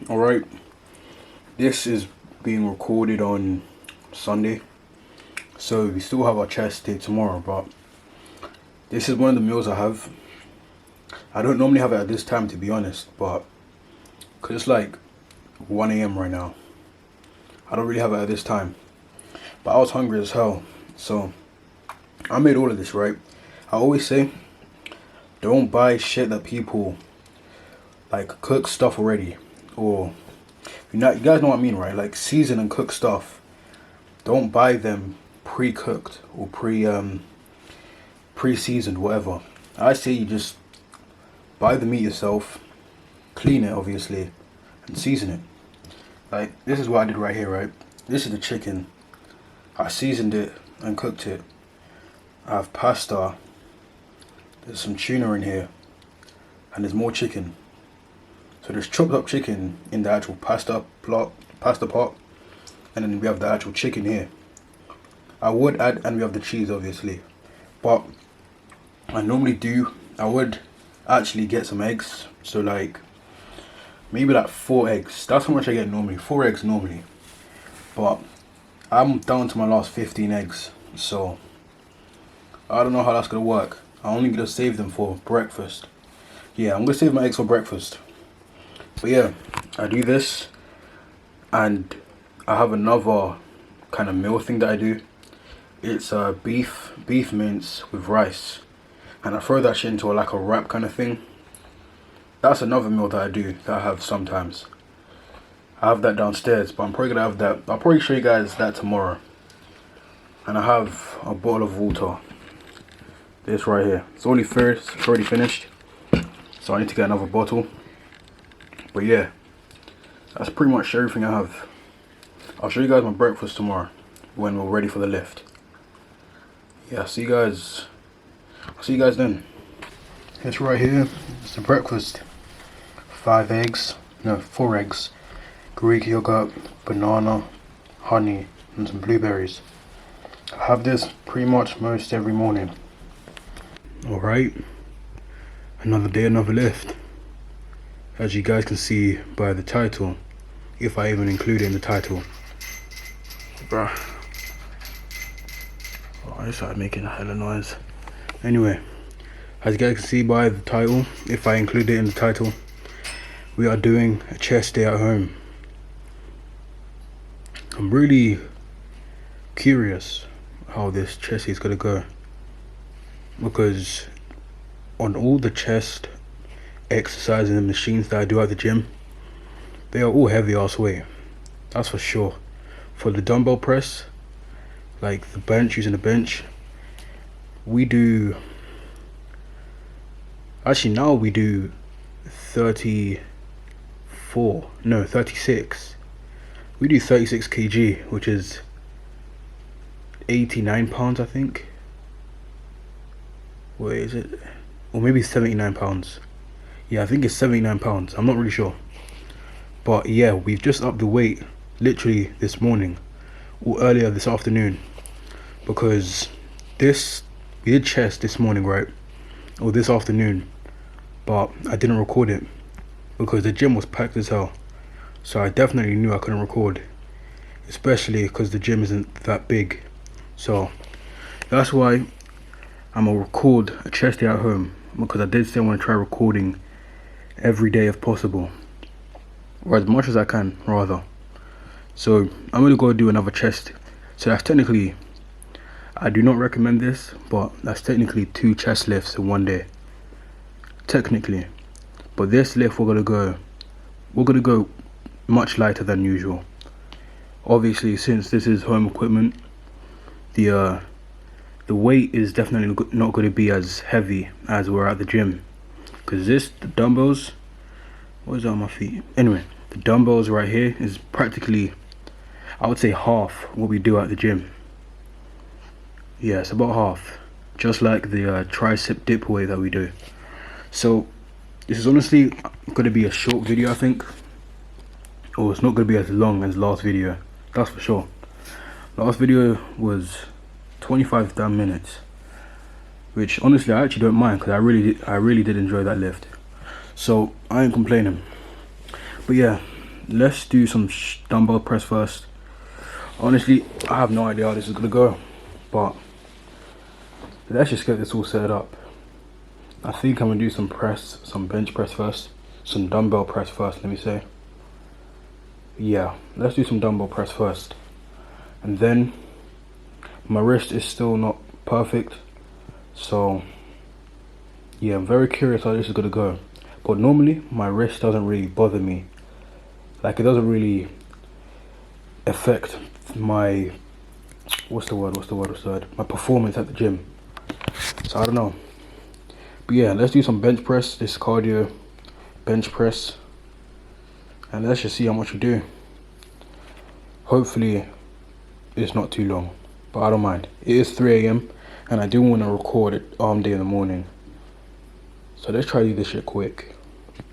Alright, this is being recorded on Sunday, so we still have our chest day tomorrow, but this is one of the meals I have. I don't normally have it at this time, to be honest, but because it's like 1 a.m. right now, I don't really have it at this time. But I was hungry as hell, so I made all of this, right? I always say, don't buy shit that people like cook stuff already, or you guys know what I mean, right? Like season and cook stuff. Don't buy them pre-cooked or pre-seasoned, whatever. I say you just buy the meat yourself, clean it obviously, and season it. Like this is what I did right here, right? This is the chicken. I seasoned it and cooked it. I have pasta. There's some tuna in here, and there's more chicken. So there's chopped up chicken in the actual pasta pot, and then we have the actual chicken here. I would add, and we have the cheese obviously, but I would actually get some eggs. So like maybe like 4 eggs. That's how much I get normally. 4 eggs normally, but I'm down to my last 15 eggs. So I don't know how that's gonna work. I'm only gonna save them for breakfast. Yeah, I'm gonna save my eggs for breakfast. But yeah, I do this, and I have another kind of meal thing that I do. It's beef mince with rice, and I throw that shit into like a wrap kind of thing. That's another meal that I do, that I have sometimes. I have that downstairs, but I'm probably gonna have that. I'll probably show you guys that tomorrow. And I have a bottle of water. This right here. It's already finished, so I need to get another bottle. But yeah, that's pretty much everything I have. I'll show you guys my breakfast tomorrow when we're ready for the lift. Yeah, I'll see you guys then. It's right here. It's the breakfast. 4 eggs, Greek yogurt, banana, honey, and some blueberries. I have this pretty much most every morning. Alright, another day, another lift. As you guys can see by the title, if I even include it in the title. Bruh. Oh, I started making a hella noise. Anyway, as you guys can see by the title, if I include it in the title, we are doing a chest day at home. I'm really curious how this chest is gonna go, because on all the chest exercises and machines that I do at the gym, they are all heavy ass weight, that's for sure. For the dumbbell press, like the bench, using the bench, we do 36. We do 36 kg, which is 89 pounds, I think. Wait, is it? Or maybe 79 pounds. Yeah, I think it's 79 pounds. I'm not really sure. But yeah, we've just upped the weight literally this morning or earlier this afternoon, because we did chest this morning, right? Or this afternoon, but I didn't record it because the gym was packed as hell. So I definitely knew I couldn't record, especially because the gym isn't that big. So that's why I'm gonna record a chest day at home, because I did say I want to try recording every day if possible, or as much as I can rather. So I'm gonna go do another chest. So that's technically, I do not recommend this, but that's technically 2 chest lifts in one day, technically. But this lift we're gonna go much lighter than usual. Obviously, since this is home equipment, the weight is definitely not going to be as heavy as we're at the gym, because the dumbbells, what is on my feet? Anyway, the dumbbells right here is practically, I would say, half what we do at the gym. Yeah, it's about half, just like the tricep dip weight that we do. So this is honestly going to be a short video, I think, or it's not going to be as long as last video, that's for sure. Last video was 25 damn minutes, which honestly I actually don't mind, because I really did enjoy that lift, so I ain't complaining. But yeah, let's do some dumbbell press first. Honestly, I have no idea how this is gonna go, but let's just get this all set up. I think I'm gonna do some bench press first, some dumbbell press first, let me say. Yeah, let's do some dumbbell press first. And then, my wrist is still not perfect, so yeah, I'm very curious how this is gonna go. But normally, my wrist doesn't really bother me. Like, it doesn't really affect my, what's the word? My performance at the gym. So I don't know. But yeah, let's do some bench press, this cardio bench press. And let's just see how much we do. Hopefully, it's not too long, but I don't mind. It is 3 AM and I do want to record it arm day in the morning. So let's try to do this shit quick,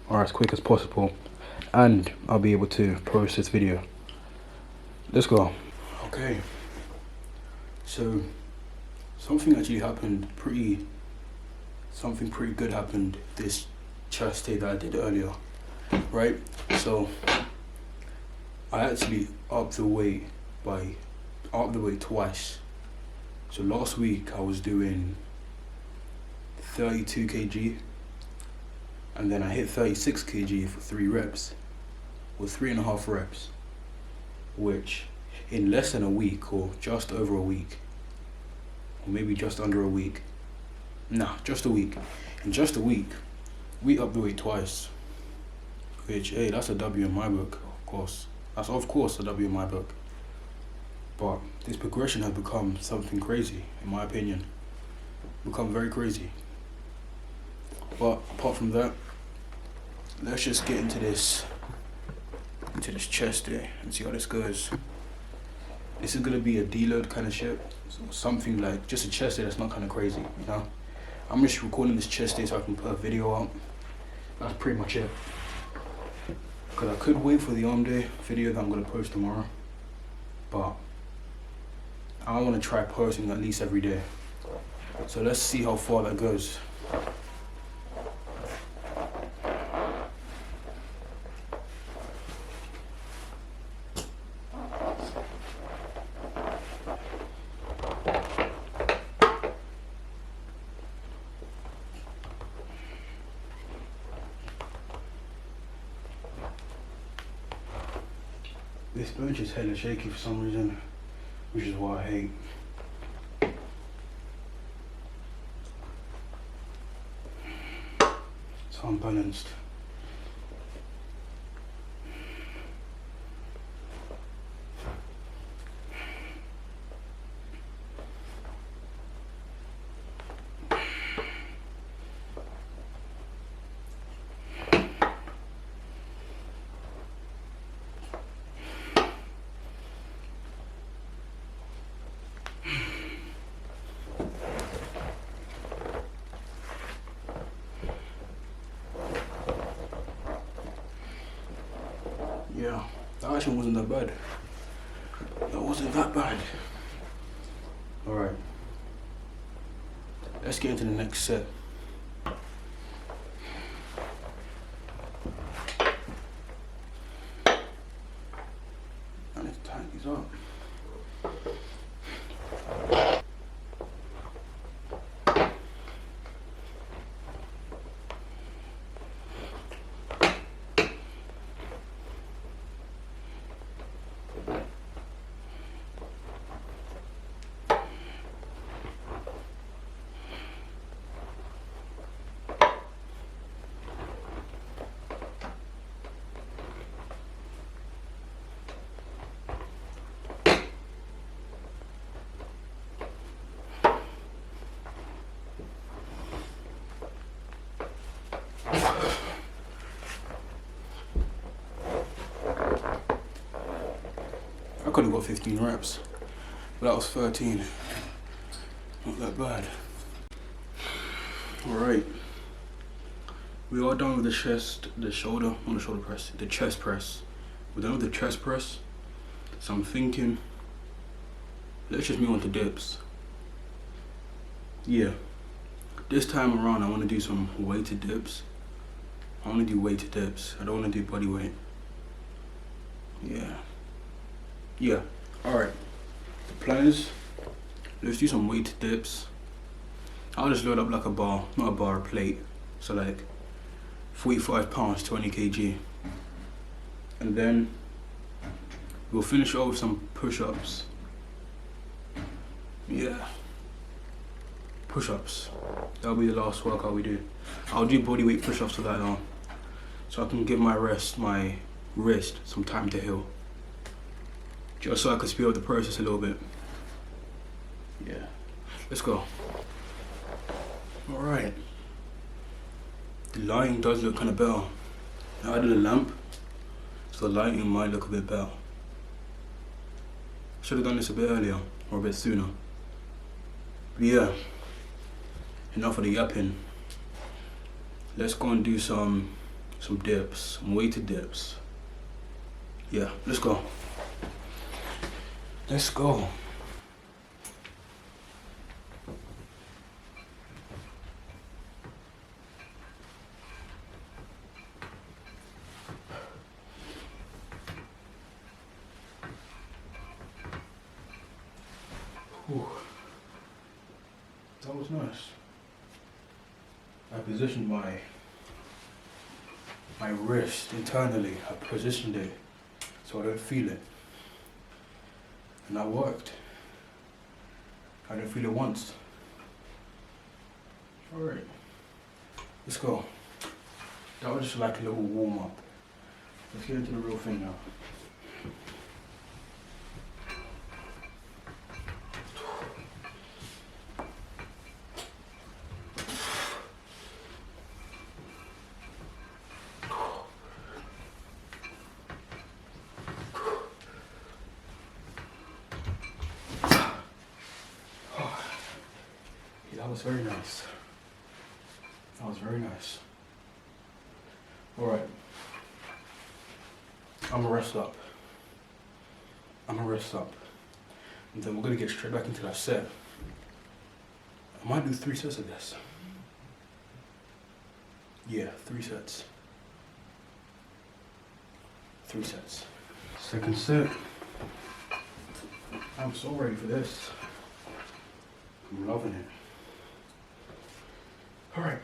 or as quick as possible, and I'll be able to post this video. Let's go. Okay, so something actually happened, something pretty good happened this chest day that I did earlier, right? So I actually upped the weight twice. So last week I was doing 32 kg, and then I hit 36 kg for 3 reps, or 3.5 reps, which in less than a week, or just over a week, or maybe just under a week, just a week. In just a week, we upped the weight twice, which, hey, that's a W in my book, of course. That's of course a W in my book. But this progression has become something crazy, in my opinion. Become very crazy. But apart from that, let's just get into this chest day and see how this goes. This is gonna be a deload kind of shit. So something like just a chest day that's not kind of crazy, you know? I'm just recording this chest day so I can put a video out. That's pretty much it. Because I could wait for the arm day video that I'm gonna post tomorrow, but I want to try posting at least every day. So let's see how far that goes. This bench is hella shaky for some reason, which is what I hate. It's unbalanced. Yeah, that actually wasn't that bad. That wasn't that bad. Alright. Let's get into the next set. And let's tighten these up. I could have got 15 reps, but that was 13. Not that bad. Alright. We are done with the chest press. We're done with the chest press. So I'm thinking, let's just move on to dips. Yeah. This time around, I want to do some weighted dips. I want to do weighted dips. I don't want to do body weight. Yeah. Alright. The plan is, let's do some weighted dips. I'll just load up like a bar, not a bar, a plate. So like 45 pounds, 20 kg. And then we'll finish off with some push-ups. Yeah. Push-ups. That'll be the last workout we do. I'll do bodyweight push-ups for that long. So I can give my wrist some time to heal. Just so I can speed up the process a little bit. Yeah. Let's go. Alright. The lighting does look kind of better. I added a lamp, so the lighting might look a bit better. Should have done this a bit earlier, or a bit sooner. But yeah, enough of the yapping. Let's go and do some dips, some weighted dips. Yeah, let's go. Let's go. Whew. That was nice. I positioned my wrist internally. I positioned it so I don't feel it. And that worked. I didn't feel it once. Alright. Let's go. That was just like a little warm up. Let's get into the real thing now. That was very nice. That was very nice. Alright. I'm gonna rest up. And then we're gonna get straight back into that set. I might do 3 sets of this. Yeah, 3 sets. 3 sets. Second set. I'm so ready for this. I'm loving it. All right.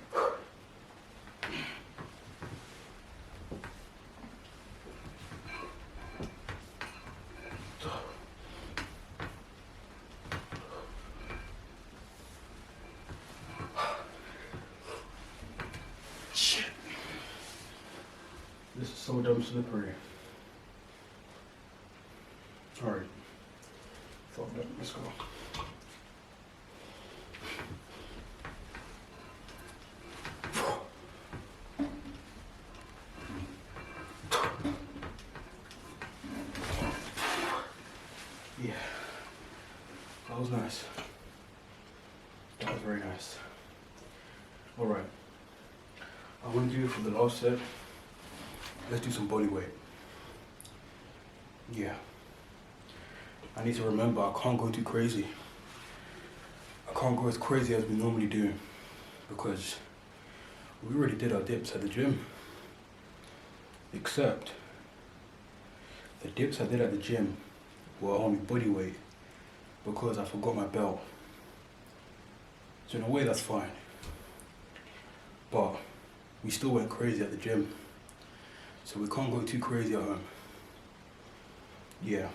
Shit. This is so dumb slippery. All right. Fuck that. Let's go. Yeah, that was nice. That was very nice. All right, I'm gonna do for the last set. Let's do some body weight. Yeah, I need to remember I can't go too crazy. I can't go as crazy as we normally do because we already did our dips at the gym. Except the dips I did at the gym were only body weight because I forgot my belt. So in a way that's fine. But we still went crazy at the gym. So we can't go too crazy at home. Yeah,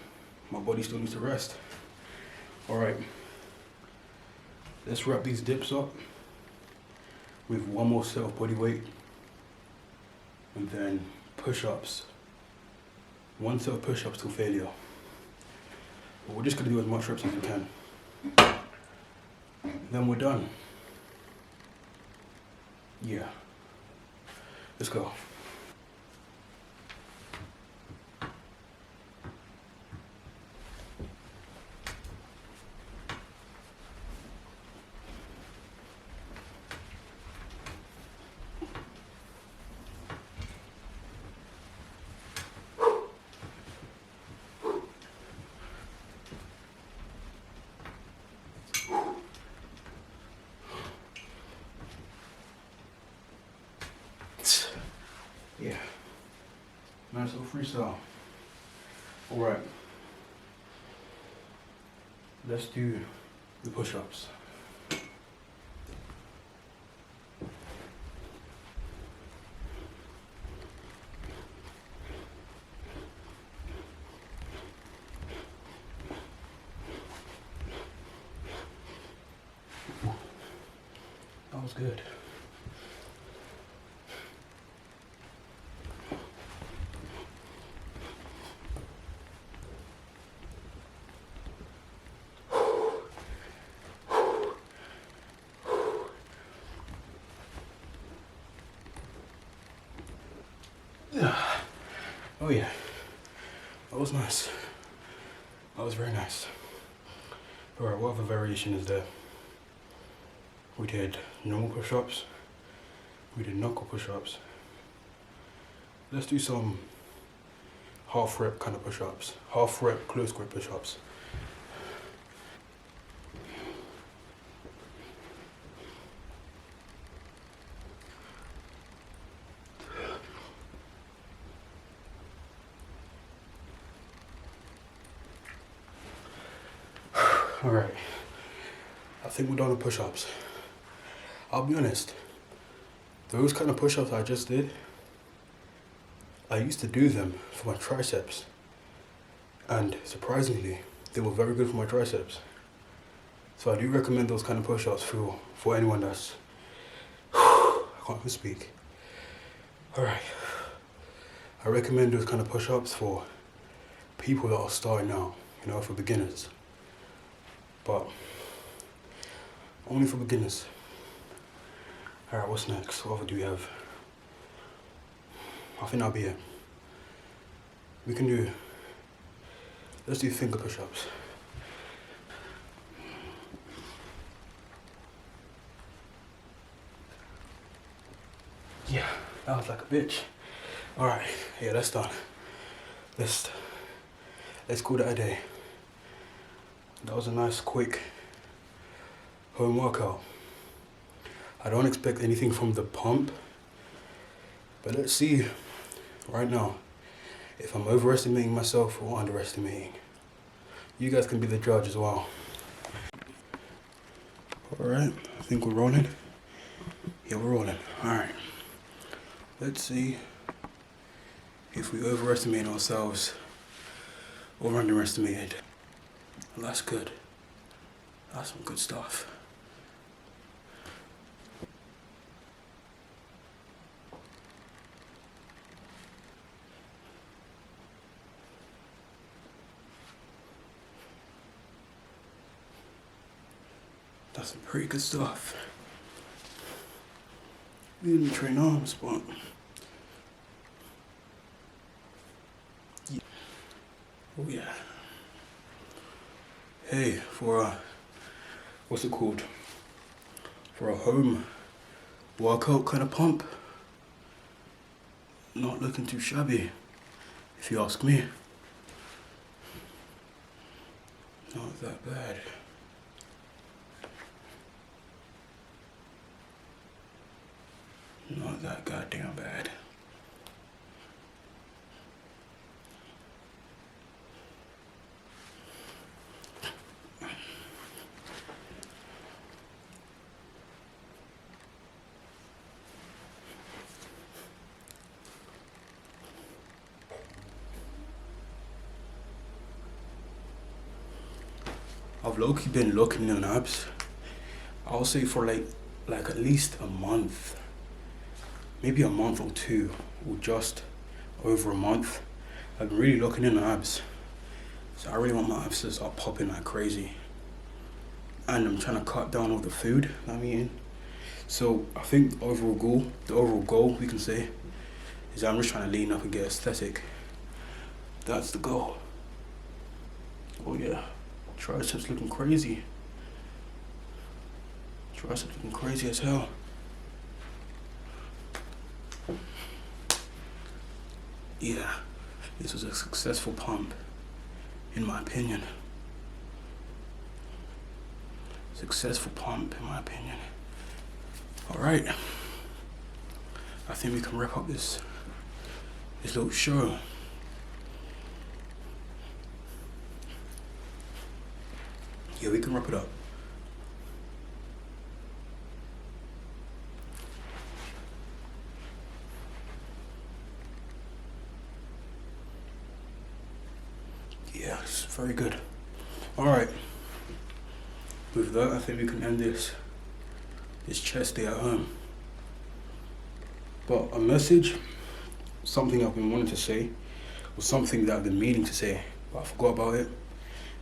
my body still needs to rest. Alright, let's wrap these dips up with one more set of body weight. And then push-ups. 1 set of push-ups till failure. But we're just gonna do as much reps as we can. Then we're done. Yeah. Let's go. Yeah. Nice little freestyle. Alright. Let's do the push-ups. That was good. Oh yeah, that was nice. That was very nice. Alright, what other variation is there? We did normal push-ups. We did knuckle push-ups. Let's do some half rep kind of push-ups. Half rep close grip push-ups. Alright, I think we're done with push-ups. I'll be honest, those kind of push-ups I just did, I used to do them for my triceps. And surprisingly, they were very good for my triceps. So I do recommend those kind of push-ups for anyone that's, I can't even speak. Alright, I recommend those kind of push-ups for people that are starting out, you know, for beginners. But only for beginners. Alright, what's next? What other do we have? I think that'll be it. Let's do finger push-ups. Yeah, that was like a bitch. Alright, yeah, that's done. Let's call that a day. That was a nice, quick home workout. I don't expect anything from the pump, but let's see right now if I'm overestimating myself or underestimating. You guys can be the judge as well. Alright, I think we're rolling. Yeah, we're rolling. Alright. Let's see if we overestimate ourselves or underestimated. Well, that's good. That's some good stuff. That's some pretty good stuff. We didn't train arms, but yeah. Oh yeah. Hey, for what's it called? For a home workout kind of pump, not looking too shabby, if you ask me. Not that bad. Not that goddamn bad. I've low-key been looking in abs. I'll say for like at least a month. Maybe a month or two, or just over a month. I've been really looking in abs. So I really want my abs to start popping like crazy. And I'm trying to cut down all the food that I'm eating. So I think the overall goal we can say, is I'm just trying to lean up and get aesthetic. That's the goal. Oh yeah, triceps looking crazy. Triceps looking crazy as hell. Yeah, this was a successful pump, in my opinion. Successful pump, in my opinion. All right, I think we can wrap up this little show. Yeah, we can wrap it up. Yeah, it's very good. All right. With that, I think we can end this chest day at home. But a message, something I've been wanting to say, or something that I've been meaning to say, but I forgot about it,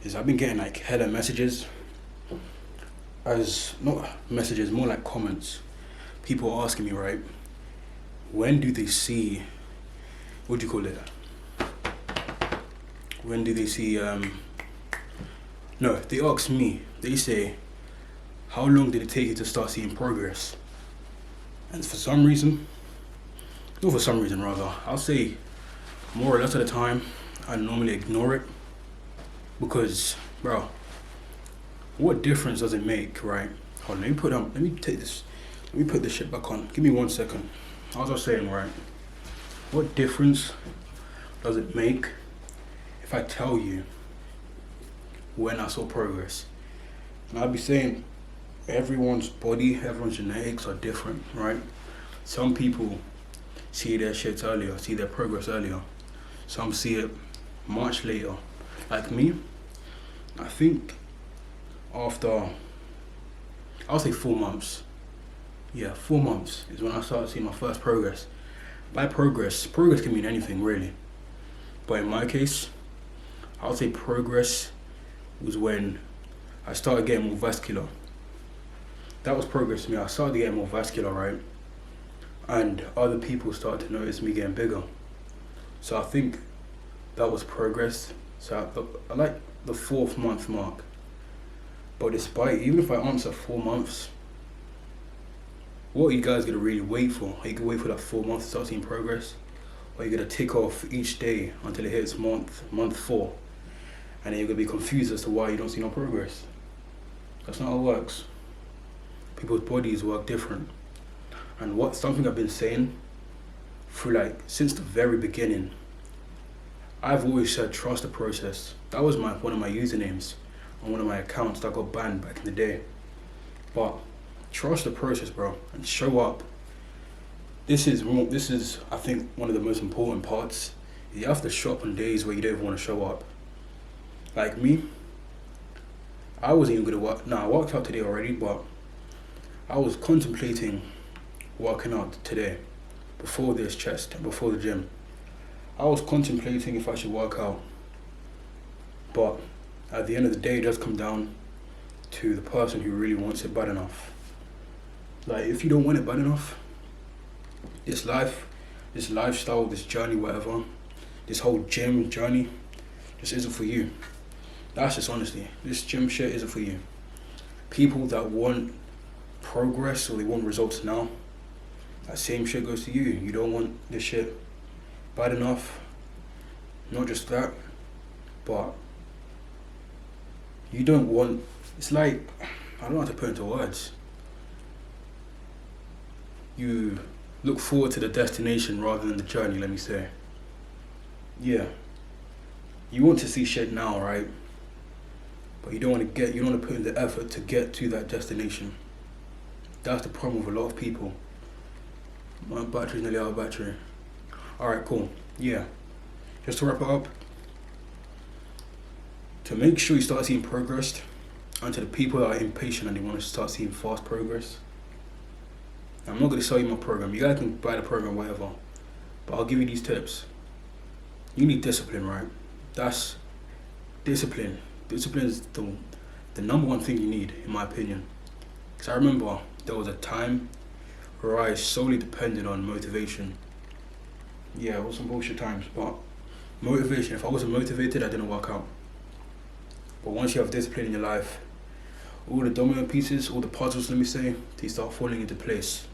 is I've been getting like hella messages, as not messages, more like comments. People are asking me, right, when do they see, what do you call it? When do they see, no, they ask me, they say, how long did it take you to start seeing progress? And for some reason, not for some reason rather, I'll say more or less of the time, I normally ignore it. Because, bro, what difference does it make, right? Hold on, let me put this shit back on. Give me 1 second. As I was saying, right, what difference does it make if I tell you when I saw progress? And I'll be saying, everyone's body, everyone's genetics are different, right? Some people see their shit earlier, see their progress earlier. Some see it much later. Like me, I think after, I'll say 4 months. Yeah, 4 months is when I started seeing my first progress. By progress can mean anything really. But in my case, I'll say progress was when I started getting more vascular. That was progress to me. I started getting more vascular, right? And other people started to notice me getting bigger. So I think that was progress. So I like the 4th month mark. But despite, even if I answer 4 months, what are you guys gonna really wait for? Are you gonna wait for that 4 months to start seeing progress? Or are you gonna tick off each day until it hits month 4? And then you're gonna be confused as to why you don't see no progress. That's not how it works. People's bodies work different. And what something I've been saying through since the very beginning, I've always said trust the process. That was one of my usernames on one of my accounts that got banned back in the day. But trust the process, bro, and show up. This is I think one of the most important parts. You have to show up on days where you don't even want to show up. Like me, I wasn't even gonna work. I worked out today already, but I was contemplating working out today before this chest, before the gym. I was contemplating if I should work out. But at the end of the day, it does come down to the person who really wants it bad enough. Like, if you don't want it bad enough, this life, this lifestyle, this journey, whatever, this whole gym journey, just isn't for you. That's just honestly, this gym shit isn't for you. People that want progress or they want results now, that same shit goes to you. You don't want this shit bad enough. Not just that, but you don't want, it's like, I don't know how to put it into words. You look forward to the destination rather than the journey, let me say. Yeah. You want to see shit now, right? But you don't want to put in the effort to get to that destination. That's the problem with a lot of people. My battery's nearly out of battery. Alright, cool. Yeah. Just to wrap it up, to make sure you start seeing progress, and to the people that are impatient and they want to start seeing fast progress, I'm not going to sell you my program. You guys can buy the program, whatever. But I'll give you these tips. You need discipline, right? That's discipline. Discipline is the number one thing you need, in my opinion. Because I remember there was a time where I solely depended on motivation. Yeah, it was some bullshit times, but motivation. If I wasn't motivated, I didn't work out. But once you have discipline in your life, all the domino pieces, all the puzzles, let me say, they start falling into place.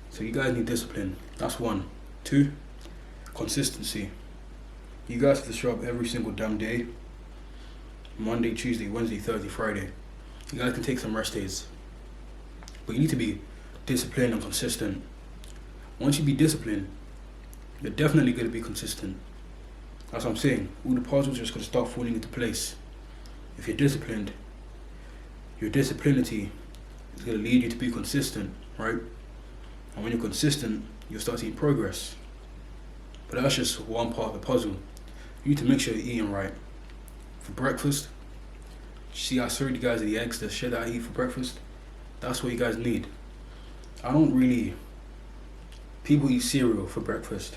So you guys need discipline. That's 1. 2, consistency. You guys have to show up every single damn day. Monday, Tuesday, Wednesday, Thursday, Friday. You guys can take some rest days. But you need to be disciplined and consistent. Once you be disciplined, you're definitely going to be consistent. That's what I'm saying. All the puzzles are just going to start falling into place. If you're disciplined, Your disciplinity is going to lead you to be consistent, right? And when you're consistent, you'll start seeing progress. But that's just one part of the puzzle. You need to make sure you're eating right. For breakfast, see, I showed you guys the eggs, the shit that I eat for breakfast. That's what you guys need. People eat cereal for breakfast.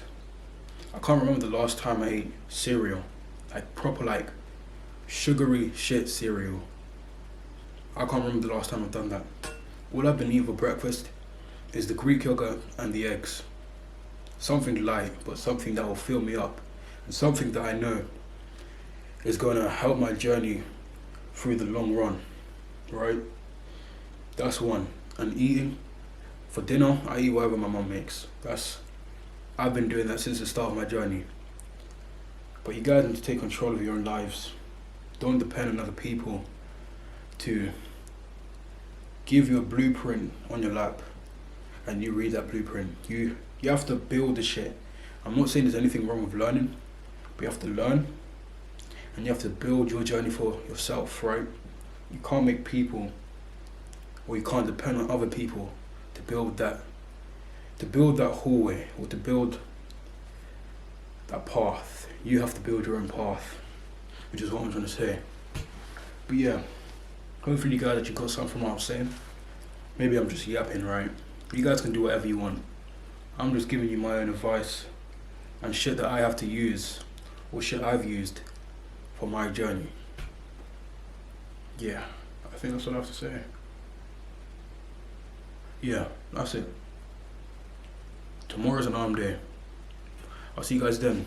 I can't remember the last time I ate cereal. Like proper, like sugary shit cereal. I can't remember the last time I've done that. All I've been eating for breakfast is the Greek yogurt and the eggs. Something light, but something that will fill me up. And something that I know is going to help my journey through the long run, right? That's one. And eating, for dinner, I eat whatever my mum makes. I've been doing that since the start of my journey. But you guys need to take control of your own lives. Don't depend on other people to give you a blueprint on your lap and you read that blueprint. You have to build the shit. I'm not saying there's anything wrong with learning, but you have to learn and you have to build your journey for yourself, right? You can't make people, or you can't depend on other people to build that hallway or to build that path. You have to build your own path, which is what I'm trying to say. But yeah, hopefully you guys got something from what I'm saying. Maybe I'm just yapping, right? You guys can do whatever you want. I'm just giving you my own advice and shit that I have to use or shit I've used for my journey. Yeah, I think that's all I have to say. Yeah, that's it. Tomorrow's an arm day. I'll see you guys then.